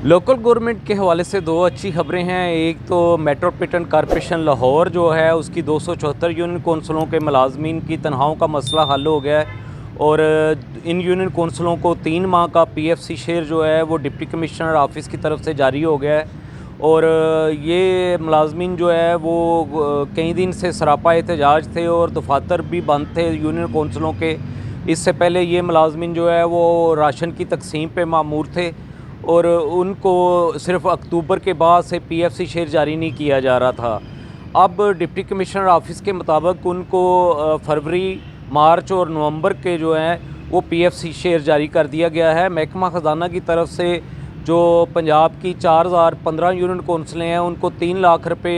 Local government के हवाले से दो अच्छी खबरें हैं। एक तो मेट्रोपॉलिटन कॉरपोरेशन लाहौर जो है उसकी 274 यूनियन कौंसलों के मुलाजमीन की तनख्वाहों का मसला हल हो गया है और इन यूनियन कौंसलों को 3 माह का PFC शेयर जो है वो डिप्टी कमिश्नर ऑफिस की तरफ से जारी हो गया है। और ये मुलाजमीन जो है वो कई दिन से सरापा एहतजाज थे और दफातर भी बंद थे यूनियन कौंसलों के। इससे पहले ये मुलाजमीन जो है वो राशन की तकसीम पे मामूर थे और उनको सिर्फ अक्टूबर के बाद से PFC शेयर जारी नहीं किया जा रहा था। अब डिप्टी कमिश्नर ऑफिस के मुताबिक उनको फरवरी, मार्च और नवंबर के जो हैं वो PFC शेयर जारी कर दिया गया है। महकमा ख़जाना की तरफ से जो पंजाब की 4015 यूनियन कौंसलें हैं उनको 3 लाख रुपए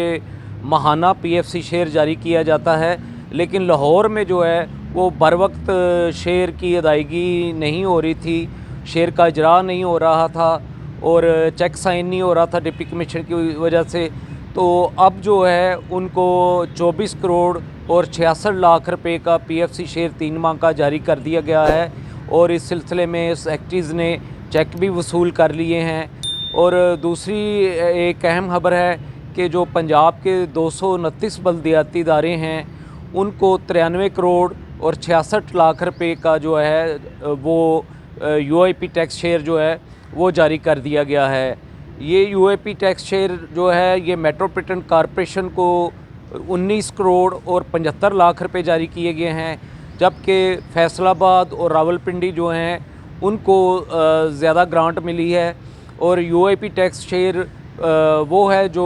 माहाना PFC शेयर जारी किया जाता है, लेकिन लाहौर में जो है वो बर वक्त शेयर की अदायगी नहीं हो रही थी, शेयर का इजरा नहीं हो रहा था और चेक साइन नहीं हो रहा था डिप्टी कमिश्नर की वजह से। तो अब जो है उनको 24 करोड़ और 66 लाख रुपए का PFC शेयर 3 माह का जारी कर दिया गया है और इस सिलसिले में सेक्रेटरीज़ ने चेक भी वसूल कर लिए हैं। और दूसरी एक अहम खबर है कि जो पंजाब के 229 बल्दियाती इदारे हैं उनको 93 करोड़ और 66 लाख रुपए का जो है वो UIP टैक्स शेयर जो है वो जारी कर दिया गया है। ये UIP टैक्स शेयर जो है ये मेट्रोपॉलिटन कॉरपोरेशन को 19 करोड़ और 75 लाख रुपए जारी किए गए हैं, जबकि फैसलाबाद और रावलपिंडी जो हैं उनको ज़्यादा ग्रांट मिली है। और UIP टैक्स शेयर वो है जो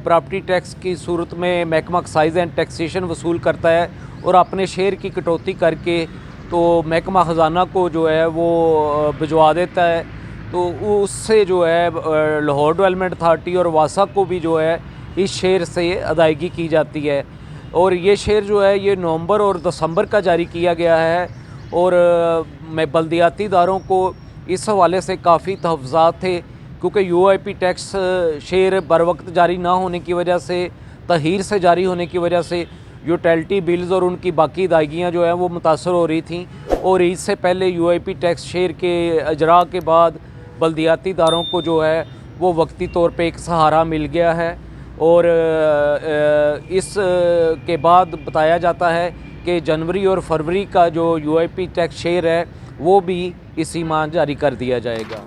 प्रॉपर्टी टैक्स की सूरत में महकमा एक्साइज़ एंड टैक्सेशन वसूल करता है और अपने शेयर की कटौती करके तो महकमा ख़जाना को जो है वो भिजवा देता है। तो उससे जो है लाहौर डेवलपमेंट अथॉरिटी और वासा को भी जो है इस शेयर से अदायगी की जाती है। और ये शेयर जो है ये नवंबर और दिसंबर का जारी किया गया है और बल्दियाती इदारों को इस हवाले से काफ़ी तहफ़्ज़ात थे, क्योंकि UIP टैक्स शेयर बर वक्त जारी ना होने की वजह से, तहीर से जारी होने की वजह से यूटिलिटी बिल्स और उनकी बाकी अदायगियाँ जो हैं वो मुतासर हो रही थी। और इससे पहले UIP टैक्स शेयर के अजरा के बाद बल्दियाती इदारों को जो है वो वक्ती तौर पे एक सहारा मिल गया है। और इस के बाद बताया जाता है कि जनवरी और फरवरी का जो UIP टैक्स शेयर है वो भी इसी माह जारी कर दिया जाएगा।